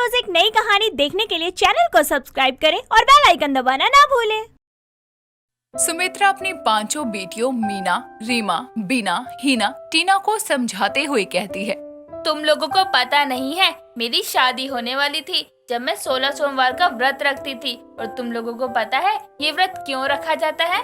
रोज एक नई कहानी देखने के लिए चैनल को सब्सक्राइब करें और बेल आइकन दबाना ना भूलें। सुमित्रा अपनी पांचों बेटियों मीना, रीमा, बीना, हीना, टीना को समझाते हुए कहती है, तुम लोगों को पता नहीं है, मेरी शादी होने वाली थी जब मैं 16 सोमवार का व्रत रखती थी। और तुम लोगों को पता है ये व्रत क्यों रखा जाता है?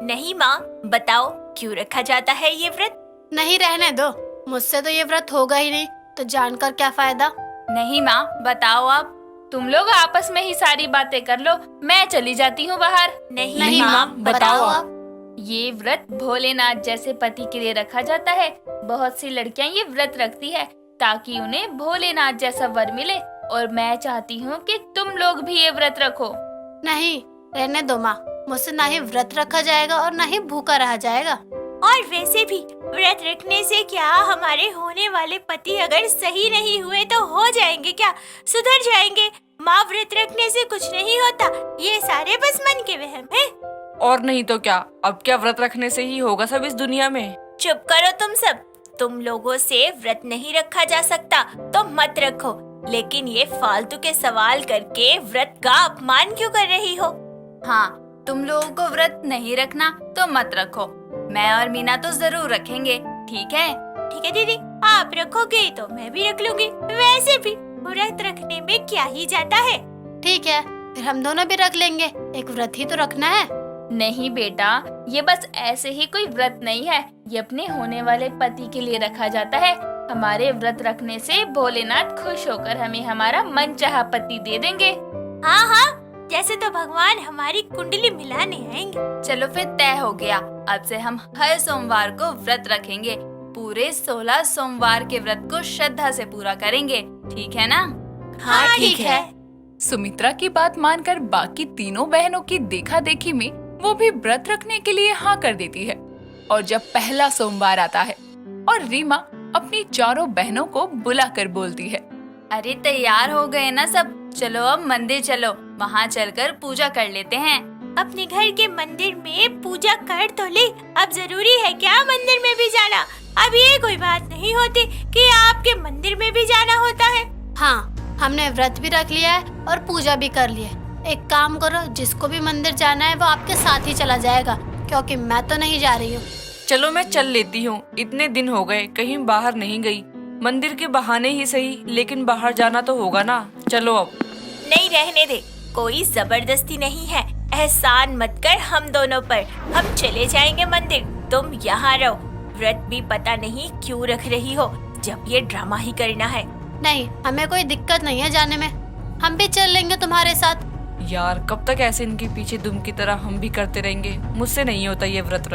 नहीं माँ, बताओ क्यों रखा जाता है ये व्रत? नहीं, रहने दो, मुझसे तो ये व्रत होगा ही नहीं, तो जानकर क्या फायदा। नहीं माँ, बताओ आप। तुम लोग आपस में ही सारी बातें कर लो, मैं चली जाती हूँ बाहर। नहीं माँ, बताओ आप। ये व्रत भोलेनाथ जैसे पति के लिए रखा जाता है। बहुत सी लड़कियाँ ये व्रत रखती है ताकि उन्हें भोलेनाथ जैसा वर मिले, और मैं चाहती हूँ कि तुम लोग भी ये व्रत रखो। नहीं, रहने दो माँ, मुझसे ना ही व्रत रखा जाएगा और ना ही भूखा रहा जाएगा। और वैसे भी व्रत रखने से क्या, हमारे होने वाले पति अगर सही नहीं हुए तो हो जाएंगे क्या, सुधर जाएंगे? माँ, व्रत रखने से कुछ नहीं होता, ये सारे बस मन के वहम है। और नहीं तो क्या, अब क्या व्रत रखने से ही होगा सब इस दुनिया में? चुप करो तुम सब। तुम लोगों से व्रत नहीं रखा जा सकता तो मत रखो, लेकिन ये फालतू के सवाल करके व्रत का अपमान क्यों कर रही हो? हाँ, तुम लोगों को व्रत नहीं रखना तो मत रखो, मैं और मीना तो जरूर रखेंगे, ठीक है? ठीक है दीदी, आप रखोगे तो मैं भी रख लूंगी। वैसे भी व्रत रखने में क्या ही जाता है। ठीक है, फिर हम दोनों भी रख लेंगे, एक व्रत ही तो रखना है। नहीं बेटा, ये बस ऐसे ही कोई व्रत नहीं है, ये अपने होने वाले पति के लिए रखा जाता है। हमारे व्रत रखने से भोलेनाथ खुश होकर हमें हमारा मनचाहा पति दे देंगे। हाँ हाँ, जैसे तो भगवान हमारी कुंडली मिलाने आएंगे। चलो फिर तय हो गया, अब से हम हर सोमवार को व्रत रखेंगे। पूरे 16 सोमवार के व्रत को श्रद्धा से पूरा करेंगे, ठीक है ना? हाँ ठीक है। सुमित्रा की बात मानकर बाकी तीनों बहनों की देखा देखी में वो भी व्रत रखने के लिए हाँ कर देती है। और जब पहला सोमवार आता है और रीमा अपनी चारों बहनों को बुलाकर बोलती है, अरे तैयार हो गए ना सब, चलो अब मंदिर चलो, वहाँ चलकर पूजा कर लेते हैं। अपने घर के मंदिर में पूजा कर तो ले, अब जरूरी है क्या मंदिर में भी जाना? अब ये कोई बात नहीं होती कि आपके मंदिर में भी जाना होता है। हाँ, हमने व्रत भी रख लिया है और पूजा भी कर ली है। एक काम करो, जिसको भी मंदिर जाना है वो आपके साथ ही चला जाएगा, क्योंकि मैं तो नहीं जा रही हूँ। चलो मैं चल लेती हूँ, इतने दिन हो गए कहीं बाहर नहीं गई। मंदिर के बहाने ही सही, लेकिन बाहर जाना तो होगा ना। चलो अब। नहीं, रहने दे, कोई जबरदस्ती नहीं है। एहसान मत कर हम दोनों पर, हम चले जाएंगे मंदिर, तुम यहाँ रहो। व्रत भी पता नहीं क्यों रख रही हो, जब ये ड्रामा ही करना है। नहीं, हमें कोई दिक्कत नहीं है जाने में, हम भी चल लेंगे तुम्हारे साथ। यार, कब तक ऐसे इनके पीछे दुम की तरह हम भी करते रहेंगे? मुझसे नहीं होता ये व्रत।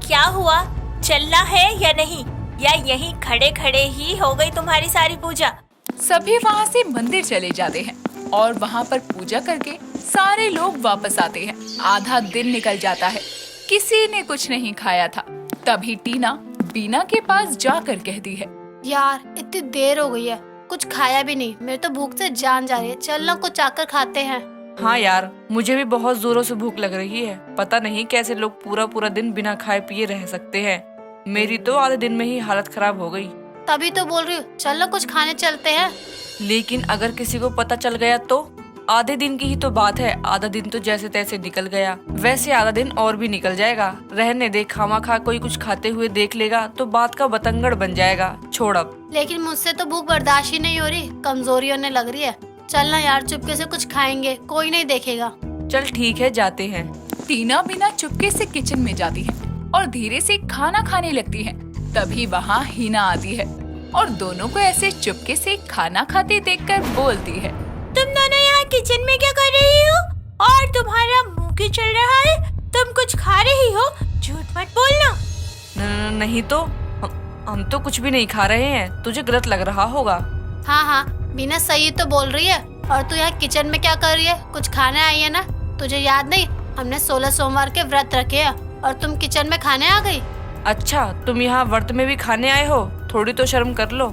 क्या हुआ, चलना है या नहीं, या यहीं खड़े खड़े ही हो गई तुम्हारी सारी पूजा? सभी वहाँ से मंदिर चले जाते हैं और वहाँ पर पूजा करके सारे लोग वापस आते हैं। आधा दिन निकल जाता है, किसी ने कुछ नहीं खाया था। तभी टीना बीना के पास जाकर कहती है, यार इतनी देर हो गई है, कुछ खाया भी नहीं, मेरे तो भूख से जान जा रही है, चल ना कुछ आकर खाते हैं। हाँ यार, मुझे भी बहुत जोरों से भूख लग रही है। पता नहीं कैसे लोग पूरा पूरा दिन बिना खाए पिए रह सकते हैं। मेरी तो आधे दिन में ही हालत खराब हो गई। तभी तो बोल रही हूँ, चल ना कुछ खाने चलते हैं। लेकिन अगर किसी को पता चल गया तो? आधे दिन की ही तो बात है, आधा दिन तो जैसे तैसे निकल गया। वैसे आधा दिन और भी निकल जाएगा। रहने दे, खामा कोई कुछ खाते हुए देख लेगा तो बात का बतंगड़ बन जाएगा। छोड़ अब। लेकिन मुझसे तो भूख बर्दाश्त ही नहीं हो रही, कमजोरी होने लग रही है। चलना यार, चुपके से कुछ खाएंगे, कोई नहीं देखेगा। चल ठीक है, जाते हैं। टीना बीना चुपके से किचन में जाती है और धीरे से खाना खाने लगती है। तभी वहाँ हीना आती है और दोनों को ऐसे चुपके से खाना खाते देखकर बोलती है, तुम दोनों यहाँ किचन में क्या कर रही हो? और तुम्हारा मुंह क्यों चल रहा है? तुम कुछ खा रही हो? झूठ मत बोलना। नहीं तो हम तो कुछ भी नहीं खा रहे हैं, तुझे गलत लग रहा होगा। हाँ हाँ, बीना सही तो बोल रही है। और तू यहाँ किचन में क्या कर रही है? कुछ खाने आई है ना? तुझे याद नहीं, हमने 16 सोमवार के व्रत रखे हैं और तुम किचन में खाने आ गई। अच्छा, तुम यहाँ व्रत में भी खाने आए हो? थोड़ी तो शर्म कर लो।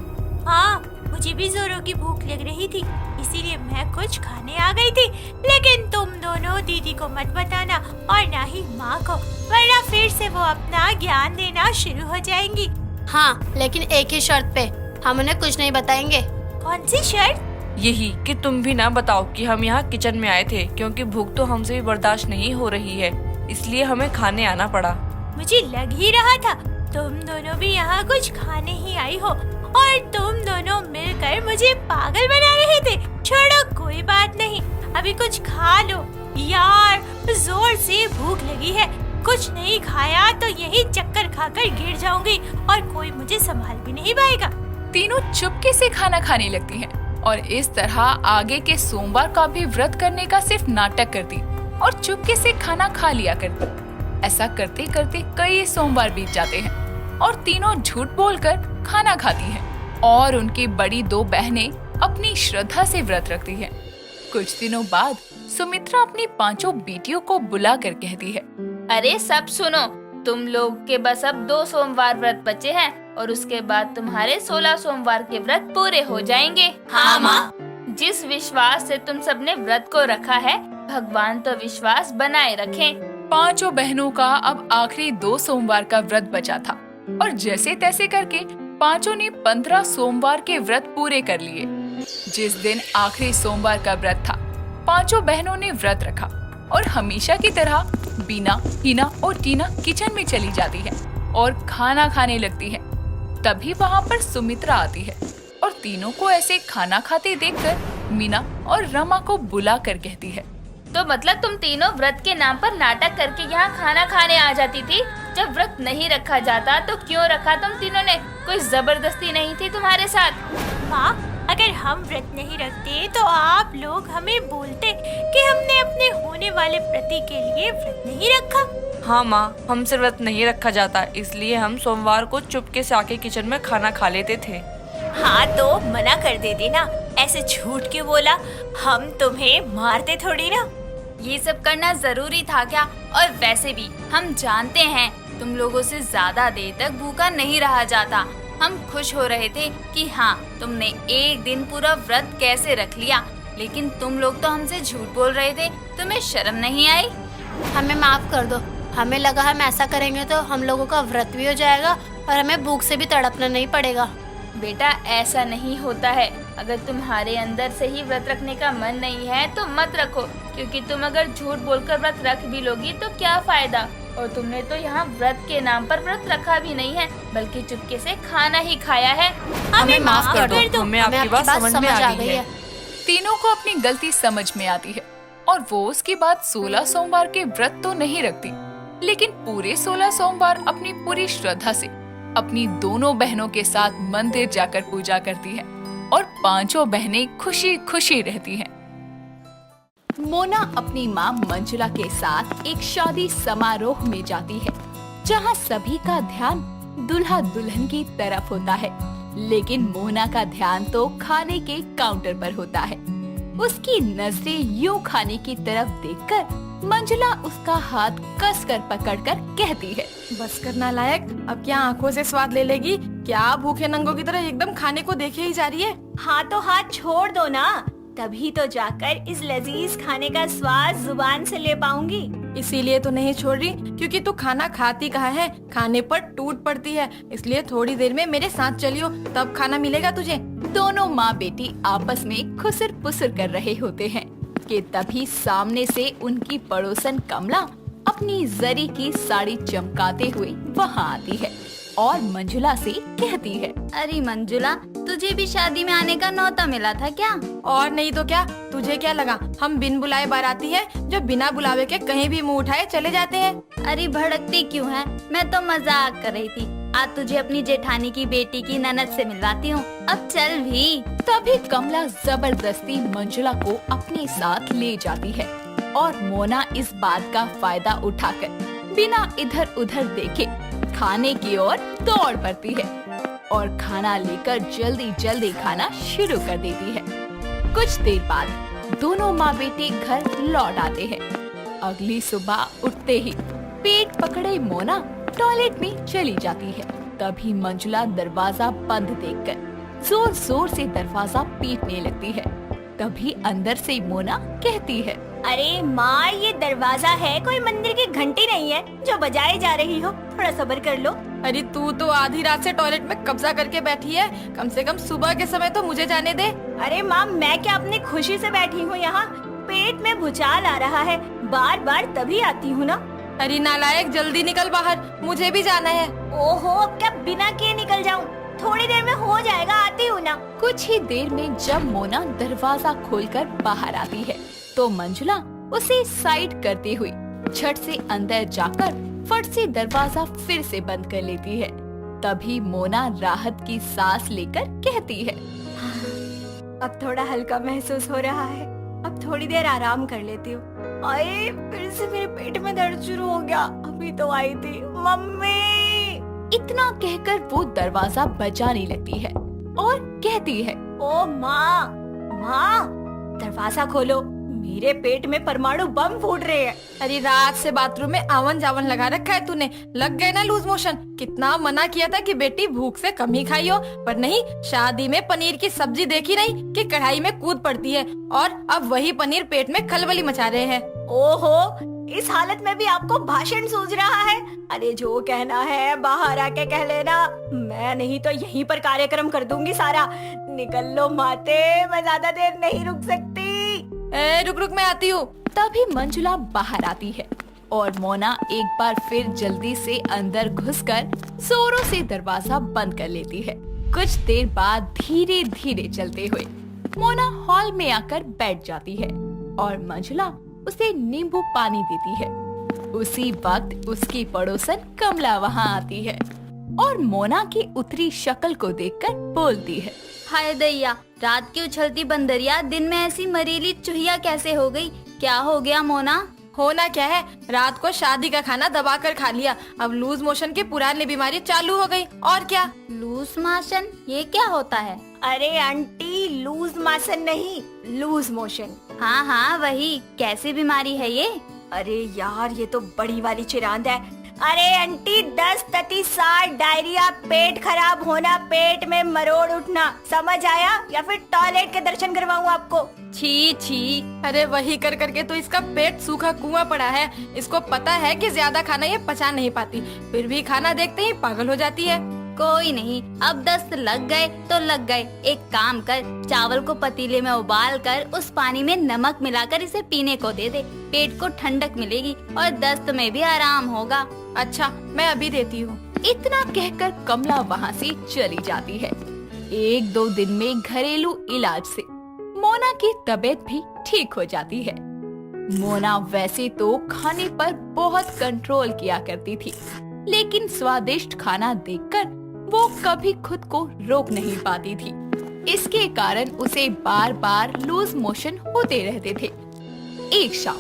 हाँ, मुझे भी जोरों की भूख लग रही थी, इसीलिए मैं कुछ खाने आ गई थी। लेकिन तुम दोनों दीदी को मत बताना और ना ही माँ को, वरना फिर से वो अपना ज्ञान देना शुरू हो जाएंगी। हाँ, लेकिन एक ही शर्त पे, हम उन्हें कुछ नहीं बताएंगे। कौन सी शर्त? यही कि तुम भी ना बताओ कि हम यहाँ किचन में आए थे, क्योंकि भूख तो हमसे भी बर्दाश्त नहीं हो रही है, इसलिए हमें खाने आना पड़ा। मुझे लग ही रहा था तुम दोनों भी यहाँ कुछ खाने ही आई हो और तुम दोनों मिलकर मुझे पागल बना रहे थे। छोड़ो, कोई बात नहीं, अभी कुछ खा लो। यार, जोर से भूख लगी है, कुछ नहीं खाया तो यही चक्कर खाकर गिर जाऊंगी और कोई मुझे संभाल भी नहीं पाएगा। तीनों चुपके से खाना खाने लगती हैं और इस तरह आगे के सोमवार का भी व्रत करने का सिर्फ नाटक करती और चुपके से खाना खा लिया करती। ऐसा करते करते कई सोमवार बीत जाते हैं और तीनों झूठ बोलकर खाना खाती हैं और उनकी बड़ी 2 बहनें अपनी श्रद्धा से व्रत रखती हैं। कुछ दिनों बाद सुमित्रा अपनी 5 बेटियों को बुलाकर कहती है, अरे सब सुनो, तुम लोग के बस अब 2 सोमवार व्रत बचे हैं और उसके बाद तुम्हारे 16 सोमवार के व्रत पूरे हो जाएंगे। हाँ माँ। जिस विश्वास से तुम सबने व्रत को रखा है, भगवान तो विश्वास बनाए रखें। 5 बहनों का अब आखिरी 2 सोमवार का व्रत बचा था और जैसे तैसे करके 5 ने 15 सोमवार के व्रत पूरे कर लिए। जिस दिन आखिरी सोमवार का व्रत था, 5 बहनों ने व्रत रखा और हमेशा की तरह बीना, हीना और टीना किचन में चली जाती है और खाना खाने लगती है। तभी वहाँ पर सुमित्रा आती है और तीनों को ऐसे खाना खाते देखकर मीना और रमा को बुलाकर कहती है, तो मतलब तुम तीनों व्रत के नाम पर नाटक करके यहाँ खाना खाने आ जाती थी? जब व्रत नहीं रखा जाता तो क्यों रखा तुम तीनों ने? कोई जबरदस्ती नहीं थी तुम्हारे साथ? माँ, अगर हम व्रत नहीं रखते तो आप लोग हमें बोलते कि हमने अपने होने वाले पति के लिए व्रत नहीं रखा। हाँ माँ, हमसे व्रत नहीं रखा जाता, इसलिए हम सोमवार को चुपके से आके किचन में खाना खा लेते थे। हाँ तो मना कर देते ना, ऐसे झूठ क्यों बोला? हम तुम्हें मारते थोड़ी ना। ये सब करना जरूरी था क्या? और वैसे भी हम जानते हैं तुम लोगों से ज्यादा देर तक भूखा नहीं रहा जाता। हम खुश हो रहे थे कि हाँ, तुमने एक दिन पूरा व्रत कैसे रख लिया, लेकिन तुम लोग तो हमसे झूठ बोल रहे थे। तुम्हें शर्म नहीं आई? हमें माफ कर दो, हमें लगा हम ऐसा करेंगे तो हम लोगों का व्रत भी हो जाएगा और हमें भूख से भी तड़पना नहीं पड़ेगा। बेटा, ऐसा नहीं होता है। अगर तुम्हारे अंदर से ही व्रत रखने का मन नहीं है तो मत रखो, क्योंकि तुम अगर झूठ बोलकर व्रत रख भी लोगी तो क्या फायदा। और तुमने तो यहाँ व्रत के नाम पर व्रत रखा भी नहीं है, बल्कि चुपके से खाना ही खाया है। हमें माफ कर दो। हमें आपकी बात समझ में आ गई है। तीनों को अपनी गलती समझ में आती है और वो उसके बाद 16 सोमवार के व्रत तो नहीं रखती, लेकिन पूरे 16 सोमवार अपनी पूरी श्रद्धा से अपनी दोनों बहनों के साथ मंदिर जाकर पूजा करती है और 5 बहनें खुशी खुशी रहती हैं। मोना अपनी माँ मंजुला के साथ एक शादी समारोह में जाती है, जहाँ सभी का ध्यान दुल्हा दुल्हन की तरफ होता है, लेकिन मोना का ध्यान तो खाने के काउंटर पर होता है। उसकी नजरें यूं खाने की तरफ देखकर मंजुला उसका हाथ कसकर पकड़कर कहती है, बस करना लायक, अब क्या आंखों से स्वाद ले लेगी? क्या भूखे नंगों की तरह एकदम खाने को देखे ही जा रही है? हाँ तो हाथ छोड़ दो ना, तभी तो जाकर इस लजीज खाने का स्वाद जुबान से ले पाऊंगी। इसीलिए तो नहीं छोड़ रही, क्योंकि तू खाना खाती कहाँ है, खाने पर टूट पड़ती है। इसलिए थोड़ी देर में मेरे साथ चलियो, तब खाना मिलेगा तुझे। दोनों माँ बेटी आपस में खुसर पुसर कर रहे होते हैं कि तभी सामने से उनकी पड़ोसन कमला अपनी जरी की साड़ी चमकाते हुए वहाँ आती है और मंजुला से कहती है, अरे मंजुला, तुझे भी शादी में आने का न्योता मिला था क्या? और नहीं तो क्या, तुझे क्या लगा हम बिन बुलाए बाराती हैं जो बिना बुलावे के कहीं भी मुंह उठाए चले जाते हैं? अरे भड़कती क्यों है? मैं तो मजाक कर रही थी। आज तुझे अपनी जेठानी की बेटी की ननद से मिलवाती हूँ, अब चल भी। तभी कमला जबरदस्ती मंजुला को अपने साथ ले जाती है और मोना इस बात का फायदा उठाकर बिना इधर उधर देखे खाने की ओर दौड़ पड़ती है और खाना लेकर जल्दी जल्दी खाना शुरू कर देती है। कुछ देर बाद दोनों माँ बेटे घर लौट आते हैं। अगली सुबह उठते ही पेट पकड़े मोना टॉयलेट में चली जाती है। तभी मंजुला दरवाजा बंद देखकर जोर जोर से दरवाजा पीटने लगती है। तभी अंदर से मोना कहती है, अरे माँ, ये दरवाजा है, कोई मंदिर की घंटी नहीं है जो बजाए जा रही हो। थोड़ा सब्र कर लो। अरे तू तो आधी रात से टॉयलेट में कब्जा करके बैठी है, कम से कम सुबह के समय तो मुझे जाने दे। अरे माँ, मैं क्या अपनी खुशी से बैठी हूँ यहाँ? पेट में भूचाल आ रहा है, बार बार तभी आती हूँ ना। अरे नालायक, जल्दी निकल बाहर, मुझे भी जाना है। ओहो, अब क्या बिना किए निकल जाऊँ? थोड़ी देर में हो जाएगा, आती हूँ ना। कुछ ही देर में जब मोना दरवाजा खोलकर बाहर आती है तो मंजुला उसे साइड करते हुए झट से अंदर जाकर फट से दरवाजा फिर से बंद कर लेती है। तभी मोना राहत की सांस लेकर कहती है, अब थोड़ा हल्का महसूस हो रहा है, अब थोड़ी देर आराम कर लेती हूँ। अरे फिर से मेरे पेट में दर्द शुरू हो गया, अभी तो आई थी मम्मी। इतना कहकर वो दरवाजा बजाने लगती है और कहती है, ओ माँ, माँ दरवाजा खोलो, मेरे पेट में परमाणु बम फूट रहे हैं। अरे रात से बाथरूम में आवन जावन लगा रखा है तूने, लग गए ना लूज मोशन। कितना मना किया था कि बेटी भूख से कम ही खाइयो, पर नहीं, शादी में पनीर की सब्जी देखी नहीं कि कढ़ाई में कूद पड़ती है, और अब वही पनीर पेट में खलबली मचा रहे हैं। ओहो, इस हालत में भी आपको भाषण सूझ रहा है? अरे जो कहना है बाहर आके कह लेना, मैं नहीं तो यहीं पर कार्यक्रम कर दूंगी सारा। निकल लो माते, मैं ज्यादा देर नहीं रुक सकती। रुक रुक, मैं आती हूँ। तभी मंजुला बाहर आती है और मोना एक बार फिर जल्दी से अंदर घुसकर जोरों से दरवाजा बंद कर लेती है। कुछ देर बाद धीरे धीरे चलते हुए मोना हॉल में आकर बैठ जाती है और मंजुला उसे नींबू पानी देती है। उसी वक्त उसकी पड़ोसन कमला वहाँ आती है और मोना की उतरी शक्ल को देखकर बोलती है, हाय दैया, रात की उछलती बंदरिया दिन में ऐसी मरीली चुहिया कैसे हो गई? क्या हो गया मोना? होना क्या है, रात को शादी का खाना दबा कर खा लिया, अब लूज मोशन की पुरानी बीमारी चालू हो गई। और क्या? लूज मोशन, ये क्या होता है? अरे आंटी, लूज मोशन नहीं, लूज मोशन। हाँ हाँ वही, कैसी बीमारी है ये? अरे यार, ये तो बड़ी वाली चिरांद है। अरे आंटी, 10 अतिसार, डायरिया, पेट खराब होना, पेट में मरोड़ उठना, समझ आया? या फिर टॉयलेट के दर्शन करवाऊं आपको? छी छी। अरे वही कर करके तो इसका पेट सूखा कुआं पड़ा है। इसको पता है कि ज्यादा खाना ये पचा नहीं पाती, फिर भी खाना देखते ही पागल हो जाती है। कोई नहीं, अब 10 लग गए तो लग गए। एक काम कर, चावल को पतीले में उबाल कर उस पानी में नमक मिलाकर इसे पीने को दे दे, पेट को ठंडक मिलेगी और दस्त में भी आराम होगा। अच्छा, मैं अभी देती हूँ। इतना कहकर कमला वहाँ से चली जाती है। 1-2 दिन में घरेलू इलाज से मोना की तबीयत भी ठीक हो जाती है। मोना वैसे तो खाने पर बहुत कंट्रोल किया करती थी, लेकिन स्वादिष्ट खाना देखकर वो कभी खुद को रोक नहीं पाती थी। इसके कारण उसे बार बार लूज मोशन होते रहते थे। एक शाम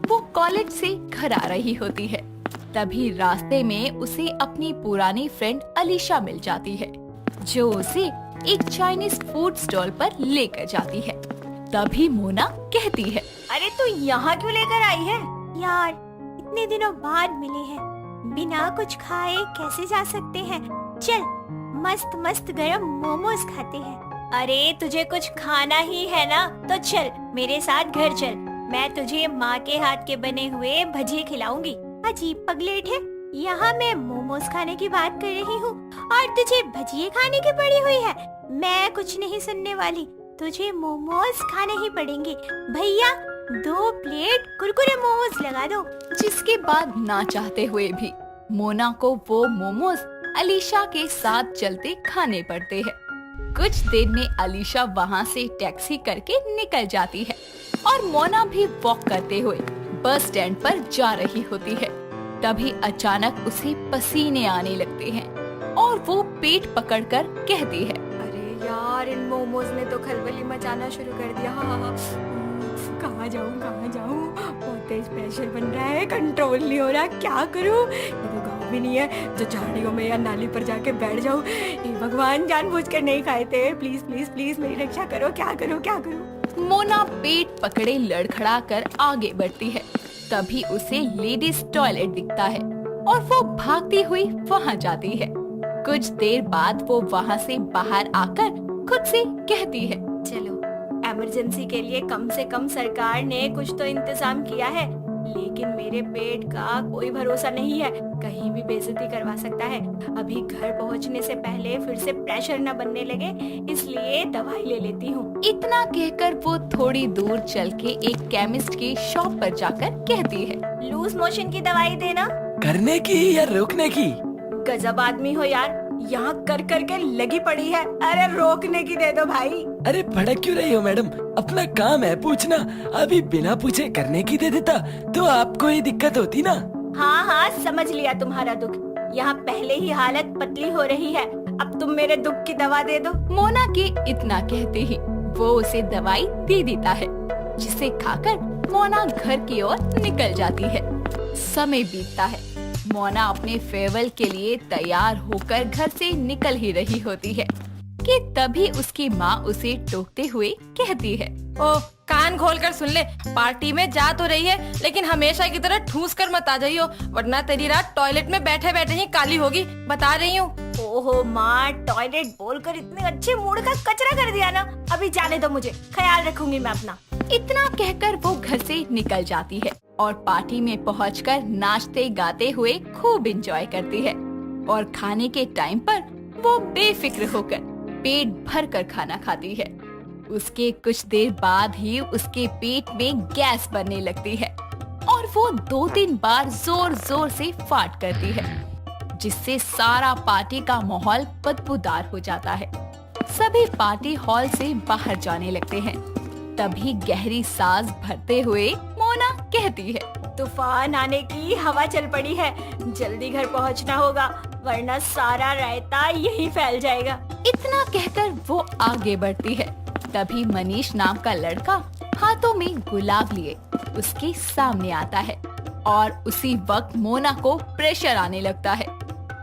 वो कॉलेज से घर आ रही होती है, तभी रास्ते में उसे अपनी पुरानी फ्रेंड अलीशा मिल जाती है, जो उसे एक चाइनीज फूड स्टॉल पर लेकर जाती है। तभी मोना कहती है, अरे तू यहाँ क्यों लेकर आई है? यार, इतने दिनों बाद मिले हैं, बिना कुछ खाए कैसे जा सकते हैं? चल, मस्त मस्त गरम मोमोज खाते हैं। अरे तुझे कुछ खाना ही है ना, तो चल मेरे साथ घर चल, मैं तुझे माँ के हाथ के बने हुए भजिए खिलाऊंगी। अजीब पगलेट है, यहाँ मैं मोमोज खाने की बात कर रही हूँ और तुझे भजिए खाने की पड़ी हुई है। मैं कुछ नहीं सुनने वाली, तुझे मोमोज खाने ही पड़ेंगे। भैया, 2 प्लेट कुरकुरे मोमोज लगा दो। जिसके बाद ना चाहते हुए भी मोना को वो मोमोज अलीशा के साथ चलते खाने पड़ते हैं। कुछ देर में अलीशा वहाँ से टैक्सी करके निकल जाती है और मोना भी वॉक करते हुए बस स्टैंड पर जा रही होती है। तभी अचानक उसे पसीने आने लगते हैं और वो पेट पकड़कर कहती है, अरे यार, इन मोमोज ने तो खलबली मचाना शुरू कर दिया। कहाँ जाऊँ कहाँ जाऊँ, बहुत स्पेशल बन रहा है, कंट्रोल नहीं हो रहा, क्या करूँ? ये तो गाँव भी नहीं है जो झाड़ियों में या नाली पर जाके बैठ जाऊँ। ये भगवान, जानबूझकर नहीं खाए थे, प्लीज प्लीज प्लीज मेरी रक्षा करो, क्या करूँ क्या करूँ? मोना पेट पकड़े लड़खड़ा कर आगे बढ़ती है। तभी उसे लेडीज टॉयलेट दिखता है और वो भागती हुई वहाँ जाती है। कुछ देर बाद वो वहाँ से बाहर आकर खुद से कहती है, चलो, इमरजेंसी के लिए कम से कम सरकार ने कुछ तो इंतजाम किया है, लेकिन मेरे पेट का कोई भरोसा नहीं है, कहीं भी बेइज्जती करवा सकता है। अभी घर पहुंचने से पहले फिर से प्रेशर न बनने लगे, इसलिए दवाई ले लेती हूँ। इतना कहकर वो थोड़ी दूर चल के एक केमिस्ट की शॉप पर जाकर कहती है, लूज मोशन की दवाई देना। करने की या रोकने की? गजब आदमी हो यार, यहाँ कर कर के लगी पड़ी है। अरे रोकने की दे दो भाई। अरे भड़क क्यों रही हो मैडम? अपना काम है पूछना, अभी बिना पूछे करने की दे देता तो आपको ही दिक्कत होती ना। हाँ हाँ, समझ लिया तुम्हारा दुख। यहाँ पहले ही हालत पतली हो रही है, अब तुम मेरे दुख की दवा दे दो। मोना के इतना कहते ही वो उसे दवाई दे देता है, जिसे खाकर मोना घर की ओर निकल जाती है। समय बीतता है, मोना अपने फेयरवेल के लिए तैयार होकर घर से निकल ही रही होती है कि तभी उसकी माँ उसे टोकते हुए कहती है, ओ कान खोल कर सुन ले, पार्टी में जा तो रही है लेकिन हमेशा की तरह ठूस कर मत आ जाइयो, वरना तेरी रात टॉयलेट में बैठे बैठे ही काली होगी, बता रही हूँ। ओहो माँ, टॉयलेट बोलकर इतने अच्छे मूड का कचरा कर दिया ना। अभी जाने दो मुझे, ख्याल रखूंगी मैं अपना। इतना कहकर वो घर से निकल जाती है और पार्टी में पहुंचकर नाचते गाते हुए खूब एंजॉय करती है। और खाने के टाइम पर वो बेफिक्र होकर पेट भर कर खाना खाती है। उसके कुछ देर बाद ही उसके पेट में गैस बनने लगती है और वो 2-3 बार जोर जोर से फाट करती है, जिससे सारा पार्टी का माहौल बदबूदार हो जाता है। सभी पार्टी हॉल से बाहर जाने लगते हैं। तभी गहरी सांस भरते हुए मोना कहती है, तूफान आने की हवा चल पड़ी है, जल्दी घर पहुंचना होगा वरना सारा रायता यहीं फैल जाएगा। इतना कहकर वो आगे बढ़ती है। तभी मनीष नाम का लड़का हाथों में गुलाब लिए उसके सामने आता है और उसी वक्त मोना को प्रेशर आने लगता है,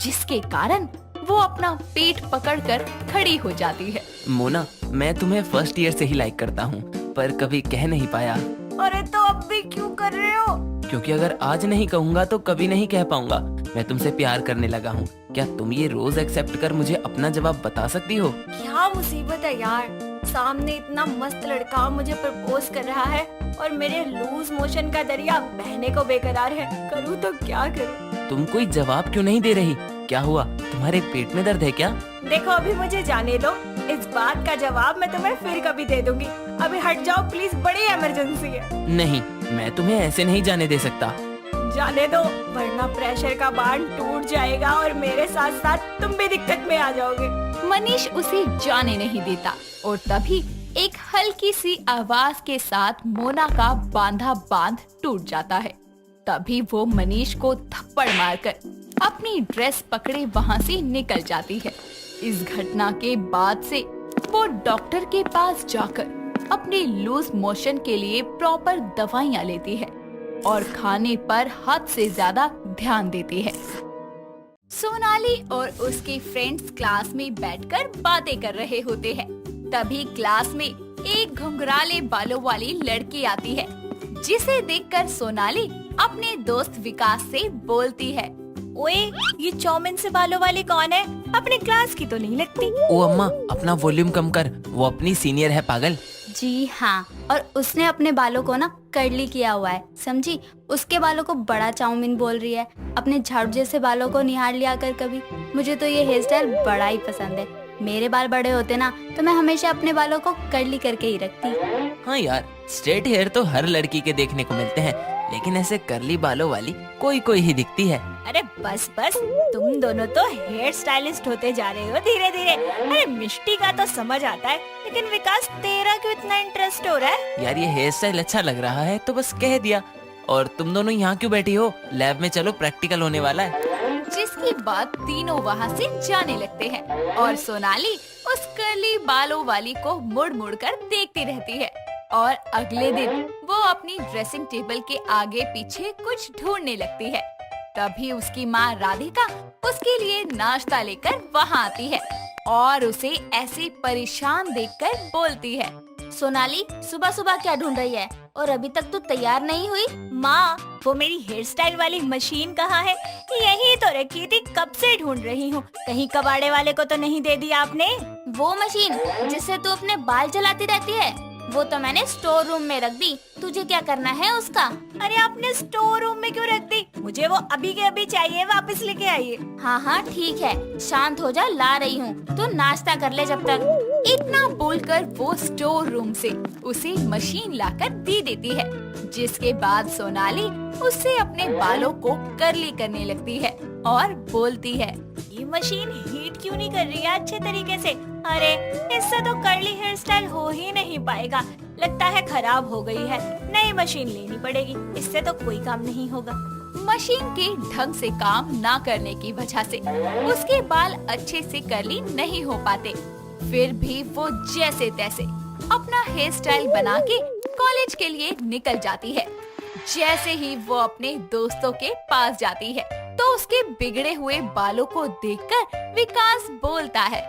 जिसके कारण वो अपना पेट पकड़कर खड़ी हो जाती है। मोना, मैं तुम्हें फर्स्ट ईयर से ही लाइक करता हूँ, पर कभी कह नहीं पाया। अरे तो अब भी क्यों कर रहे हो? क्योंकि अगर आज नहीं कहूँगा तो कभी नहीं कह पाऊंगा। मैं तुमसे प्यार करने लगा हूँ। क्या तुम ये रोज एक्सेप्ट कर मुझे अपना जवाब बता सकती हो? क्या मुसीबत है यार, सामने इतना मस्त लड़का मुझे प्रपोज कर रहा है और मेरे लूज मोशन का दरिया बहने को बेकरार है। करूँ तो क्या करूँ? तुम कोई जवाब क्यों नहीं दे रही? क्या हुआ, तुम्हारे पेट में दर्द है क्या? देखो अभी मुझे जाने दो, इस बात का जवाब मैं तुम्हें फिर कभी दे दूंगी। अभी हट जाओ प्लीज, बड़ी इमरजेंसी है। नहीं, मैं तुम्हें ऐसे नहीं जाने दे सकता। जाने दो वरना प्रेशर का बांध टूट जाएगा और मेरे साथ साथ तुम भी दिक्कत में आ जाओगे। मनीष उसे जाने नहीं देता और तभी एक हल्की सी आवाज के साथ मोना का बांधा बांध टूट जाता है। तभी वो मनीष को थप्पड़ मारकर अपनी ड्रेस पकड़े वहाँ से निकल जाती है। इस घटना के बाद से वो डॉक्टर के पास जाकर अपने लूज मोशन के लिए प्रॉपर दवाइयाँ लेती है और खाने पर हद से ज्यादा ध्यान देती है। सोनाली और उसके फ्रेंड्स क्लास में बैठकर बातें कर रहे होते हैं। तभी क्लास में एक घुंघराले बालों वाली लड़की आती है, जिसे देखकर सोनाली अपने दोस्त विकास से बोलती है, ओए ये चौमिन से बालों वाली कौन है? अपने क्लास की तो नहीं लगती। ओ अम्मा, अपना वॉल्यूम कम कर, वो अपनी सीनियर है पागल। जी हाँ, और उसने अपने बालों को ना कर्ली किया हुआ है, समझी? उसके बालों को बड़ा चाउमीन बोल रही है। अपने झाड़ू जैसे बालों को निहार लिया कर कभी। मुझे तो ये हेयर स्टाइल बड़ा ही पसंद है। मेरे बाल बड़े होते ना तो मैं हमेशा अपने बालों को कर्ली करके ही रखती। हाँ यार, स्ट्रेट हेयर तो हर लड़की के देखने को मिलते हैं, लेकिन ऐसे कर्ली बालों वाली कोई कोई ही दिखती है। अरे बस बस, तुम दोनों तो हेयर स्टाइलिस्ट होते जा रहे हो धीरे धीरे। अरे मिष्टी का तो समझ आता है, लेकिन विकास तेरा क्यों इतना इंटरेस्ट हो रहा है? यार ये हेयर स्टाइल अच्छा लग रहा है तो बस कह दिया। और तुम दोनों यहाँ क्यों बैठी हो? लैब में चलो, प्रैक्टिकल होने वाला है। जिसकी बात तीनों वहाँ से जाने लगते हैं और सोनाली उस कर्ली बालों वाली को मुड़ मुड़ कर देखती रहती है। और अगले दिन वो अपनी ड्रेसिंग टेबल के आगे पीछे कुछ ढूंढने लगती है। तभी उसकी माँ राधिका उसके लिए नाश्ता लेकर वहाँ आती है और उसे ऐसे परेशान देखकर बोलती है, सोनाली सुबह सुबह क्या ढूंढ रही है और अभी तक तू तैयार नहीं हुई? माँ, वो मेरी हेयर स्टाइल वाली मशीन कहाँ है? यही तो रखी थी, कब से ढूंढ रही हूँ। कहीं कबाड़े वाले को तो नहीं दे दिया आपने? वो मशीन जिससे तू अपने बाल जलाती रहती है? वो तो मैंने स्टोर रूम में रख दी। तुझे क्या करना है उसका? अरे आपने स्टोर रूम में क्यों रख दी? मुझे वो अभी के अभी चाहिए, वापस लेके आइए। हाँ ठीक है, शांत हो जा, ला रही हूँ। तो नाश्ता कर ले जब तक। इतना बोलकर वो स्टोर रूम से उसे मशीन लाकर दे देती है, जिसके बाद सोनाली उससे अपने बालों को कर्ली करने लगती है और बोलती है, ये मशीन हीट क्यों नहीं कर रही है अच्छे तरीके से? अरे इससे तो कर्ली हेयर स्टाइल हो ही नहीं पाएगा। लगता है खराब हो गई है, नई मशीन लेनी पड़ेगी। इससे तो कोई काम नहीं होगा। मशीन के ढंग से काम ना करने की वजह से उसके बाल अच्छे से कर्ली नहीं हो पाते। फिर भी वो जैसे तैसे अपना हेयर स्टाइल बना के कॉलेज के लिए निकल जाती है। जैसे ही वो अपने दोस्तों के पास जाती है तो उसके बिगड़े हुए बालों को देखकर विकास बोलता है,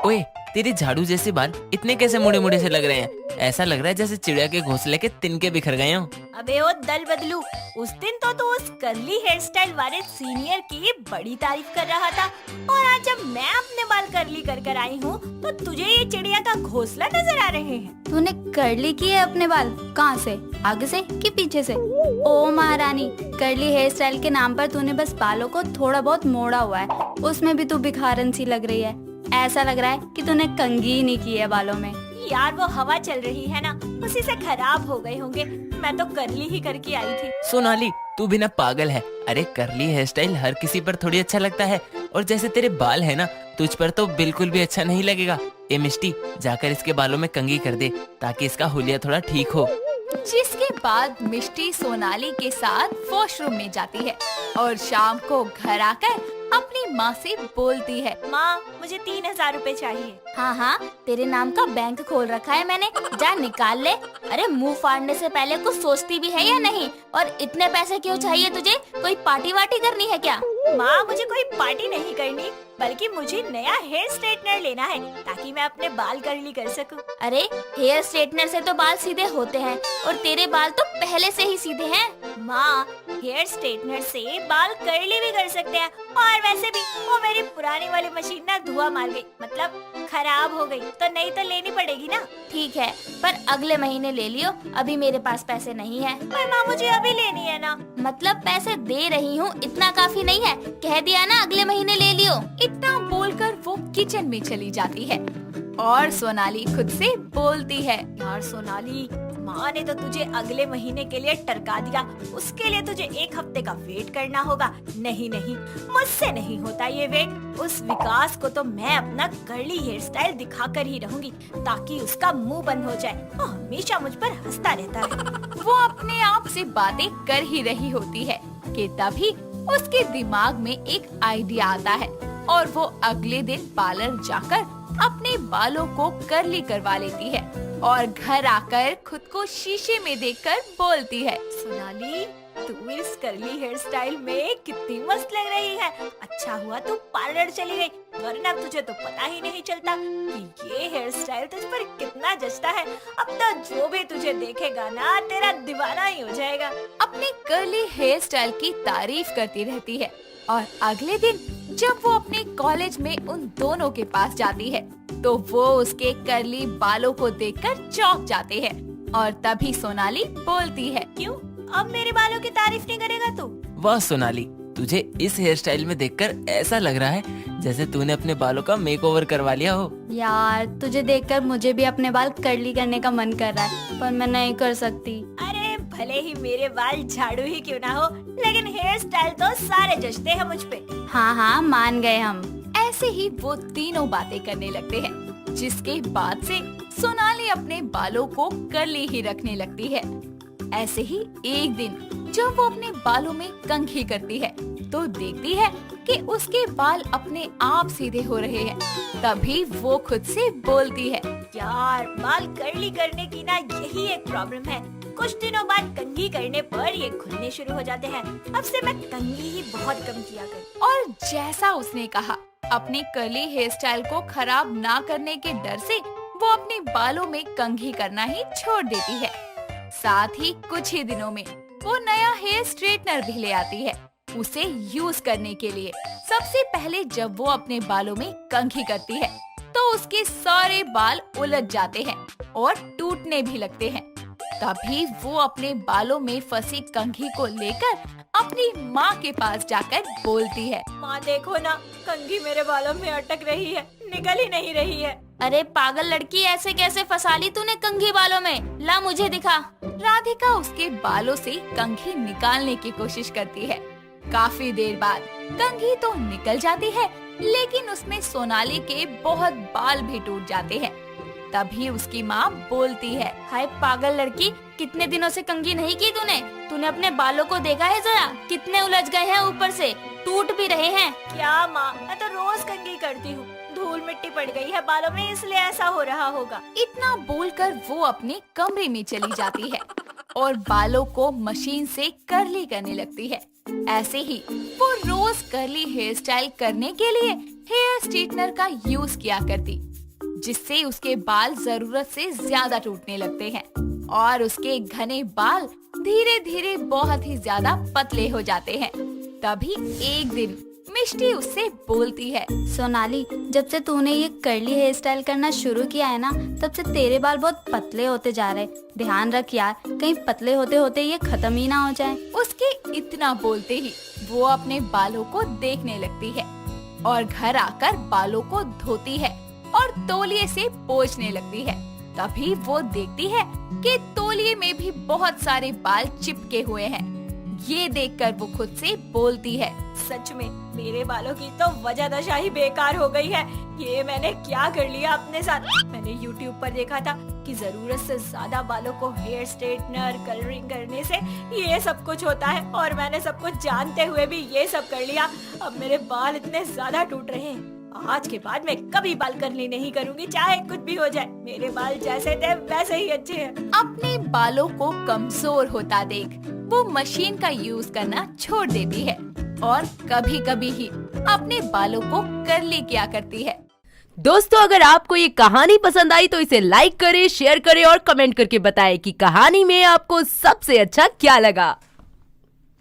ओए, तेरे झाड़ू जैसे बाल इतने कैसे मुड़े मुड़े से लग रहे हैं? ऐसा लग रहा है जैसे चिड़िया के घोंसले के तिनके बिखर गए हों। अबे ओ दल बदलू, उस दिन तो तू उस कर्ली हेयर स्टाइल वाले सीनियर की बड़ी तारीफ कर रहा था, और आज जब मैं अपने बाल कर्ली कर कर आई हूँ तो तुझे ये चिड़िया का घोंसला नजर आ रहे हैं। तूने कर्ली किए अपने बाल? कहाँ से, आगे से कि पीछे से? ओ महारानी, कर्ली हेयर स्टाइल के नाम पर तूने बस बालों को थोड़ा बहुत मोड़ा हुआ है, उसमें भी तू भिखारन सी लग रही है। ऐसा लग रहा है कि तूने कंघी ही नहीं की है बालों में। यार वो हवा चल रही है ना, उसी से खराब हो गए होंगे। मैं तो कर्ली ही करके आई थी। सोनाली, तू भी ना पागल है। अरे कर्ली हेयर स्टाइल हर किसी पर थोड़ी अच्छा लगता है, और जैसे तेरे बाल है ना, तुझ पर तो बिल्कुल भी अच्छा नहीं लगेगा। ए मिष्टी, जाकर इसके बालों में कंघी कर दे ताकि इसका हुलिया थोड़ा ठीक हो। जिसके बाद मिष्टी सोनाली के साथ वॉशरूम में जाती है और शाम को घर आकर अपनी माँ से बोलती है, माँ मुझे 3000 रुपए चाहिए। हाँ, तेरे नाम का बैंक खोल रखा है मैंने, जा निकाल ले। अरे मुंह फाड़ने से पहले कुछ सोचती भी है या नहीं? और इतने पैसे क्यों चाहिए तुझे? कोई पार्टी वार्टी करनी है क्या? माँ मुझे कोई पार्टी नहीं करनी, बल्कि मुझे नया हेयर स्ट्रेटनर लेना है ताकि मैं अपने बाल कर्ली कर सकूं। अरे हेयर स्ट्रेटनर से तो बाल सीधे होते हैं, और तेरे बाल तो पहले से ही सीधे हैं। माँ हेयर स्ट्रेटनर से बाल कर्ली भी कर सकते हैं, और वैसे भी वो मेरी पुरानी वाली मशीन ना धुआं मार गई, मतलब खराब हो गई, तो नई तो लेनी पड़ेगी ना। ठीक है, पर अगले महीने ले लियो, अभी मेरे पास पैसे नहीं है। पर माँ मुझे अभी लेनी है ना। मतलब पैसे दे रही हूँ, इतना काफी नहीं है? कह दिया ना अगले महीने ले लियो। इतना बोलकर वो किचन में चली जाती है और सोनाली खुद से बोलती है, यार सोनाली, माँ ने तो तुझे अगले महीने के लिए टरका दिया, उसके लिए तुझे 1 हफ्ते का वेट करना होगा। नहीं नहीं, मुझसे नहीं होता ये वेट। उस विकास को तो मैं अपना कर्ली हेयर स्टाइल दिखा कर ही रहूंगी ताकि उसका मुंह बंद हो जाए। वो हमेशा मुझ पर हंसता रहता है। वो अपने आप से बातें कर ही रही होती है कि तभी उसके दिमाग में एक आइडिया आता है और वो अगले दिन पार्लर जाकर अपने बालों को कर्ली करवा लेती है और घर आकर खुद को शीशे में देखकर बोलती है, सोनाली तू इस कर्ली हेयर स्टाइल में कितनी मस्त लग रही है। अच्छा हुआ तू पार्लर चली गई, वरना तुझे तो पता ही नहीं चलता कि ये हेयर स्टाइल तुझ पर कितना जचता है। अब तो जो भी तुझे देखेगा ना, तेरा दीवाना ही हो जाएगा। अपने कर्ली हेयर स्टाइल की तारीफ करती रहती है। और अगले दिन जब वो अपने कॉलेज में उन दोनों के पास जाती है तो वो उसके कर्ली बालों को देखकर चौंक जाते हैं। और तभी सोनाली बोलती है, क्यों अब मेरे बालों की तारीफ नहीं करेगा तू? वाह सोनाली, तुझे इस हेयर स्टाइल में देखकर ऐसा लग रहा है जैसे तूने अपने बालों का मेकओवर करवा लिया हो। यार तुझे देखकर मुझे भी अपने बाल कर्ली करने का मन कर रहा है, पर मैं नहीं कर सकती। अरे भले ही मेरे बाल झाड़ू ही क्यों ना हो, लेकिन हेयर स्टाइल तो सारे जचते हैं मुझ पे। हाँ मान गए हम। ऐसे ही वो तीनों बातें करने लगते हैं, जिसके बाद से सोनाली अपने बालों को कर्ली ही रखने लगती है। ऐसे ही एक दिन जब वो अपने बालों में कंघी करती है तो देखती है कि उसके बाल अपने आप सीधे हो रहे हैं। तभी वो खुद से बोलती है, यार बाल कर्ली करने की ना यही एक प्रॉब्लम है, कुछ दिनों बाद कंघी करने पर ये खुलने शुरू हो जाते हैं। अब से मैं कंघी ही बहुत कम किया कर। और जैसा उसने कहा, अपने कर्ली हेयर स्टाइल को खराब ना करने के डर से वो अपने बालों में कंघी करना ही छोड़ देती है। साथ ही कुछ ही दिनों में वो नया हेयर स्ट्रेटनर भी ले आती है उसे यूज करने के लिए। सबसे पहले जब वो अपने बालों में कंघी करती है तो उसके सारे बाल उलझ जाते हैं और टूटने भी लगते हैं। तभी वो अपने बालों में फंसी कंघी को लेकर अपनी माँ के पास जाकर बोलती है। माँ देखो ना, कंघी मेरे बालों में अटक रही है, निकल ही नहीं रही है। अरे पागल लड़की, ऐसे कैसे फंसा ली तूने कंघी बालों में? ला मुझे दिखा। राधिका उसके बालों से कंघी निकालने की कोशिश करती है। काफी देर बाद कंघी तो निकल जाती है, लेकिन उसमें सोनाली के बहुत बाल भी टूट जाते हैं। तभी उसकी माँ बोलती है। हाय पागल लड़की, कितने दिनों से कंघी नहीं की तूने? तूने अपने बालों को देखा है जरा? कितने उलझ गए हैं, ऊपर से टूट भी रहे हैं। क्या माँ, मैं तो रोज कंघी करती हूँ, धूल मिट्टी पड़ गई है बालों में, इसलिए ऐसा हो रहा होगा। इतना बोलकर वो अपने कमरे में चली जाती है और बालों को मशीन से कर्ली करने लगती है। ऐसे ही वो रोज कर्ली हेयर स्टाइल करने के लिए हेयर स्ट्रेटनर का यूज किया करती, जिससे उसके बाल जरूरत से ज्यादा टूटने लगते हैं और उसके घने बाल धीरे धीरे बहुत ही ज्यादा पतले हो जाते हैं। तभी एक दिन मिष्टी उससे बोलती है। सोनाली, जब से तूने ये कर्ली हेयर स्टाइल करना शुरू किया है ना, तब से तेरे बाल बहुत पतले होते जा रहे। ध्यान रख यार, कहीं पतले होते होते ये खत्म ही ना हो जाए। उसके इतना बोलते ही वो अपने बालों को देखने लगती है और घर आकर बालों को धोती है और तौलिए से पोंछने लगती है। तभी वो देखती है कि तौलिए में भी बहुत सारे बाल चिपके हुए हैं। ये देखकर वो खुद से बोलती है। सच में मेरे बालों की तो वजह ही बेकार हो गई है। ये मैंने क्या कर लिया अपने साथ? मैंने YouTube पर देखा था कि जरूरत से ज्यादा बालों को हेयर स्ट्रेटनर, कलरिंग करने से ये सब कुछ होता है, और मैंने सब कुछ जानते हुए भी ये सब कर लिया। अब मेरे बाल इतने ज्यादा टूट रहे हैं। आज के बाद मैं कभी बाल कर्ली नहीं करूंगी, चाहे कुछ भी हो जाए। मेरे बाल जैसे थे वैसे ही अच्छे हैं। अपने बालों को कमजोर होता देख वो मशीन का यूज करना छोड़ देती है और कभी-कभी ही अपने बालों को कर्ली किया करती है। दोस्तों, अगर आपको ये कहानी पसंद आई तो इसे लाइक करें, शेयर करें और कमेंट करके बताएं कि कहानी में आपको सबसे अच्छा क्या लगा।